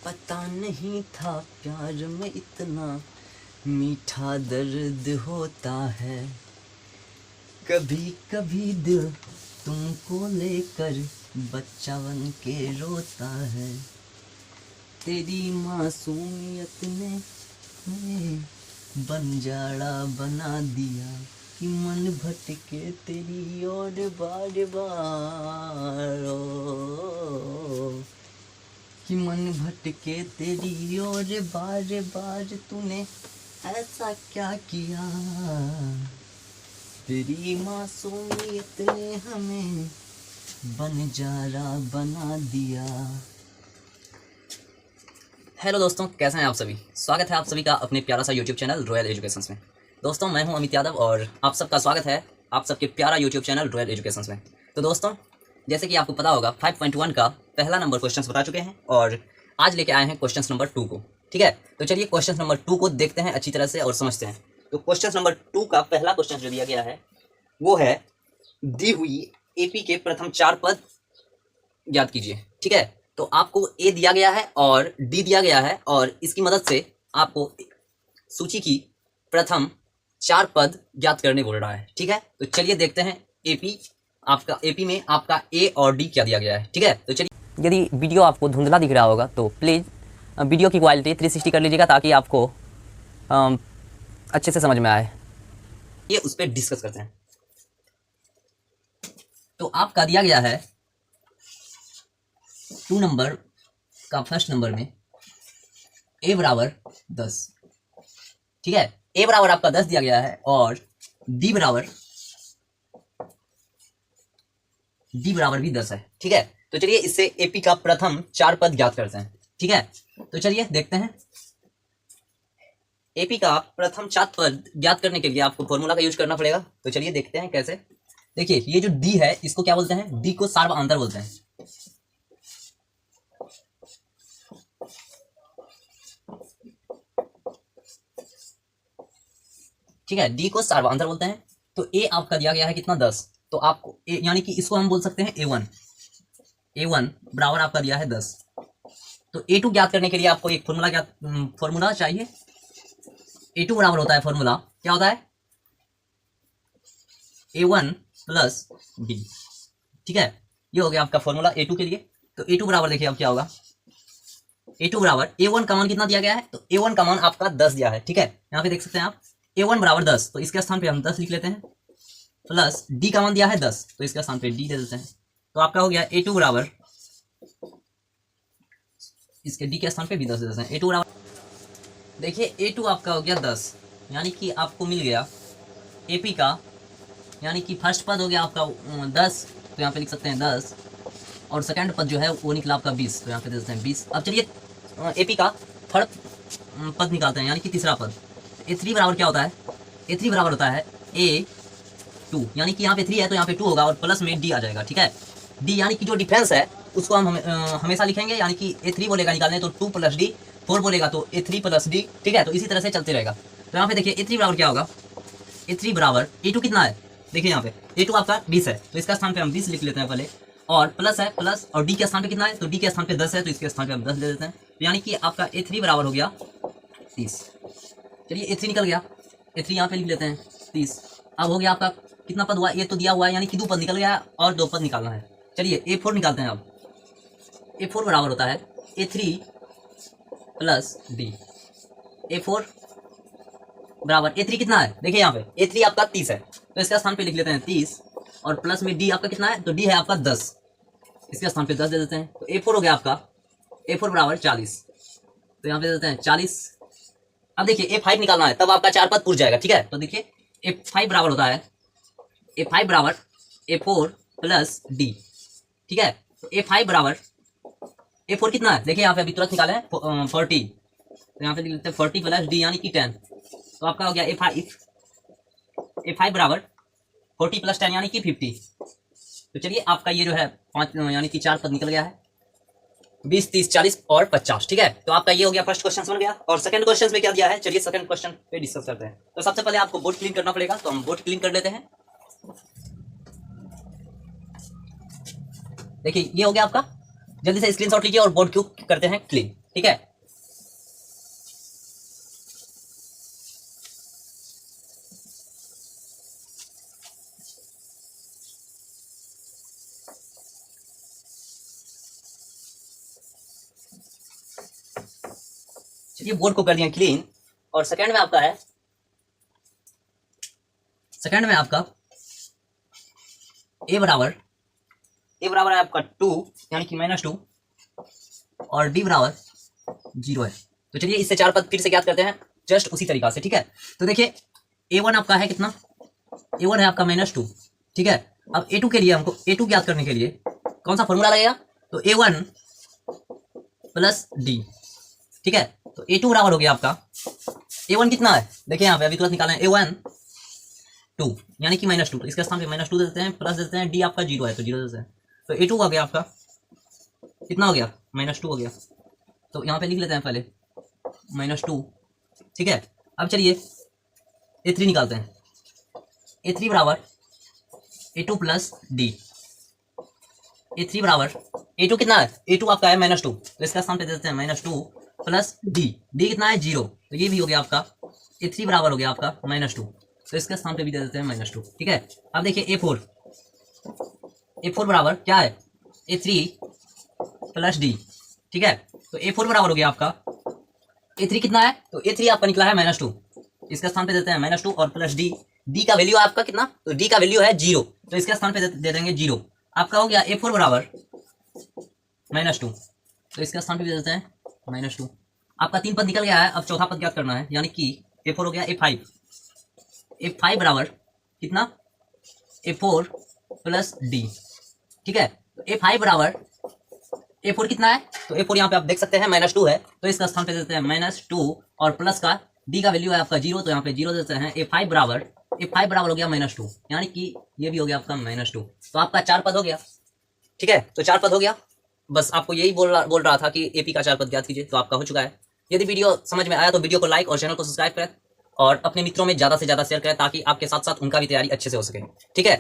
पता नहीं था प्यार में इतना मीठा दर्द होता है। कभी कभी दिल तुमको लेकर बच्चा बन के रोता है। तेरी मासूमियत ने बंजारा बना दिया कि मन भटके तेरी ओर बार बार। कि मन भटके तेरी ओर बार बार। तूने ऐसा क्या किया? तेरी मासूमियत ने हमें बंजारा बना दिया। हेलो दोस्तों, कैसे हैं आप सभी? स्वागत है आप सभी का अपने प्यारा सा यूट्यूब चैनल रॉयल एजुकेशंस में। दोस्तों, मैं हूं अमित यादव और आप सबका स्वागत है आप सबके प्यारा यूट्यूब चैनल रॉयल एजुकेशंस में। तो दोस्तों, जैसे कि आपको पता होगा 5.1 का पहला नंबर क्वेश्चंस बता चुके हैं और आज लेके आए हैं क्वेश्चन नंबर 2 को। ठीक है, तो चलिए क्वेश्चन नंबर 2 को देखते हैं अच्छी तरह से और समझते हैं। तो क्वेश्चन नंबर 2 का पहला क्वेश्चन जो दिया गया है वो है, दी हुई एपी के प्रथम 4 पद ज्ञात कीजिए। ठीक है, तो आपको ए दिया गया है और डी दिया गया है और इसकी मदद से आपको सूची की प्रथम 4 पद ज्ञात करने बोल रहा है। ठीक है, तो चलिए देखते हैं एपी में आपका ए और डी क्या दिया गया है। ठीक है, तो चलिए, यदि वीडियो आपको धुंधला दिख रहा होगा तो प्लीज़ वीडियो की क्वालिटी 360 कर लीजिएगा ताकि आपको अच्छे से समझ में आए। ये उस पर डिस्कस करते हैं। तो आपका दिया गया है 2 नंबर का फर्स्ट नंबर में ए बराबर 10। ठीक है, ए बराबर आपका 10 दिया गया है और डी बराबर भी 10 है। ठीक है, तो चलिए इससे एपी का प्रथम 4 पद ज्ञात करते हैं। ठीक है, तो चलिए देखते हैं। एपी का प्रथम 4 पद ज्ञात करने के लिए आपको फॉर्मूला का यूज करना पड़ेगा। तो चलिए देखते हैं कैसे। देखिए, ये जो डी है इसको क्या बोलते हैं? डी को सार्वअंतर बोलते हैं। ठीक है, डी को सार्वअंतर बोलते हैं। तो ए आपका दिया गया है कितना? 10। तो आपको यानी कि इसको हम बोल सकते हैं ए1 बराबर आपका दिया है 10। तो ए2 ज्ञात करने के लिए आपको एक फॉर्मूला चाहिए। ए2 बराबर होता है, फॉर्मूला क्या होता है? A one plus B. ठीक है, ये हो गया आपका फॉर्मूला ए2 के लिए। तो ए2 बराबर देखिए अब क्या होगा। ए2 बराबर ए1 का मान कितना दिया गया है? तो ए1 का मान आपका 10 दिया है। ठीक है, यहाँ पे देख सकते हैं आप a1 बराबर 10, तो इसके स्थान पे हम 10 लिख लेते हैं, प्लस डी का मान दिया है 10, तो इसके स्थान पे डी दे देते हैं। तो आपका हो गया a2 बराबर, इसके डी के स्थान पे भी 10 दे देते हैं। a2 बराबर, देखिए a2 आपका हो गया 10, यानी कि आपको मिल गया एपी का, यानी कि फर्स्ट पद हो गया आपका 10, तो यहाँ पे लिख सकते हैं 10, और सेकेंड पद जो है वो निकला आपका 20, तो यहाँ पे दे देते हैं 20। अब चलिए एपी का थर्ड पद निकालते हैं, यानी कि तीसरा पद। A3 बराबर क्या होता है? A3 बराबर होता है A2, यानी कि यहाँ पे 3 है तो यहाँ पे 2 होगा और प्लस में D आ जाएगा। ठीक है, D यानी कि जो डिफरेंस है उसको हम हमेशा लिखेंगे, यानी कि A3 बोलेगा निकालने तो 2 प्लस D, 4 बोलेगा तो A3 प्लस D। ठीक है, तो इसी तरह से चलते रहेगा। तो यहाँ पे देखिए A3 बराबर क्या होगा? A3 बराबर A2 कितना है? देखिए यहाँ पे A2 आपका 20 है, तो इसका स्थान पे हम 20 लिख लेते हैं पहले, और प्लस है प्लस, और D के स्थान पे कितना है? तो D के स्थान पे 10 है, तो इसके स्थान पे हम 10 ले देते हैं। तो यानी कि आपका A3 बराबर हो गया 30। चलिए A3 निकल गया, A3 यहाँ पे लिख लेते हैं 30। अब हो गया आपका कितना पद हुआ? ये तो दिया हुआ है, यानी कि 2 पद निकल गया और 2 पद निकालना है। चलिए A4 निकालते हैं। अब A4 बराबर होता है A3 प्लस D। A4 बराबर A3 कितना है? देखिए यहाँ पे A3 आपका 30 है, तो इसका स्थान पे लिख लेते हैं 30, और प्लस में D आपका कितना है? तो D है आपका 10, इसके स्थान पे 10 दे देते हैं। तो A4 हो गया आपका, A4 बराबर 40, तो यहाँ पे दे देते हैं 40। अब देखिए A5 निकालना है, तब आपका 4 पद पूर जाएगा। ठीक है, तो देखिए A5 बराबर होता है A5 बराबर A4 प्लस D। ठीक है, तो A5 बराबर A4 कितना है? देखिए यहाँ पे अभी तुरंत निकाले हैं 40, तो यहाँ पे लिख लेते हैं 40 प्लस D यानी कि 10। तो आपका हो गया A5 बराबर 40 प्लस 10 यानी कि 50। तो चलिए आपका ये जो है 5 यानी कि 4 पद निकल गया है, 20, 30, 40 और 50। ठीक है, तो आपका ये हो गया फर्स्ट क्वेश्चन बन गया। और सेकंड क्वेश्चन में क्या दिया है? चलिए सेकंड क्वेश्चन पे डिस्कस करते हैं। तो सबसे पहले आपको बोर्ड क्लीन करना पड़ेगा, तो हम बोर्ड क्लीन कर लेते हैं। देखिए ये हो गया आपका, जल्दी से स्क्रीनशॉट लीजिए और बोर्ड क्यों करते हैं क्लीन। ठीक है। चलिए बोर्ड को कर दिया क्लीन। और सेकंड में आपका है, सेकंड में आपका ए बराबर है आपका 2 यानी कि -2 और डी बराबर 0 है। तो चलिए इससे 4 पद फिर से ज्ञात करते हैं जस्ट उसी तरीका से, ठीक है। तो देखिए a1 आपका है कितना, a1 है आपका -2, ठीक है। अब a2 के लिए हमको a2 ज्ञात करने के लिए कौन सा फॉर्मूला लगेगा, तो a1 प्लस डी, ठीक है। तो a2 बराबर हो गया आपका, a1 कितना है देखिए यहाँ पे अभी तुरंत निकालें, a1 2 यानी कि -2, इसके स्थान पे -2 दे देते हैं, प्लस देते हैं, डी आपका 0 है तो 0 देते हैं। तो a2 हो गया आपका कितना हो गया, -2 हो गया। तो यहाँ पे लिख लेते हैं पहले -2, ठीक है। अब चलिए a3 निकालते हैं, a3 बराबर a2 प्लस डी, a3 बराबर a2 कितना है, a2 आपका है -2 तो इसका स्थान पे दे देते हैं -2 प्लस डी, डी कितना है 0 तो ये भी हो गया आपका a3 बराबर हो गया आपका -2 तो इसके स्थान पे भी दे देते हैं -2, ठीक है। अब देखिए a4 बराबर क्या है, a3 प्लस डी, ठीक है। तो a4 बराबर हो गया आपका a3 कितना है, तो a3 आपका निकला है -2, इसका स्थान पे देते हैं -2 और प्लस डी, डी का वैल्यू है आपका कितना, तो डी का वैल्यू है 0 तो इसके स्थान पे दे देंगे 0। आपका हो गया a4 बराबर -2 तो इसका स्थान पे दे देते हैं -2। आपका 3 पद निकल गया है, अब चौथा पद ज्ञात करना है, यानी कि a4 हो गया a5 बराबर कितना, a4 प्लस डी, ठीक है। तो a5 बराबर a4 कितना है, तो a4 यहाँ पे आप देख सकते हैं -2 है तो इसका स्थान पे देते हैं -2 और प्लस का डी का वैल्यू है आपका 0 तो यहाँ पे 0 देते हैं। a5 बराबर हो गया -2 यानी कि ये भी हो गया आपका -2, तो आपका 4 पद हो गया, ठीक है। तो 4 पद हो गया, बस आपको यही बोल रहा था कि एपी का 4 पद ज्ञात कीजिए, तो आपका हो चुका है। यदि वीडियो समझ में आया तो वीडियो को लाइक और चैनल को सब्सक्राइब करें और अपने मित्रों में ज़्यादा से ज़्यादा शेयर करें ताकि आपके साथ साथ उनका भी तैयारी अच्छे से हो सके, ठीक है।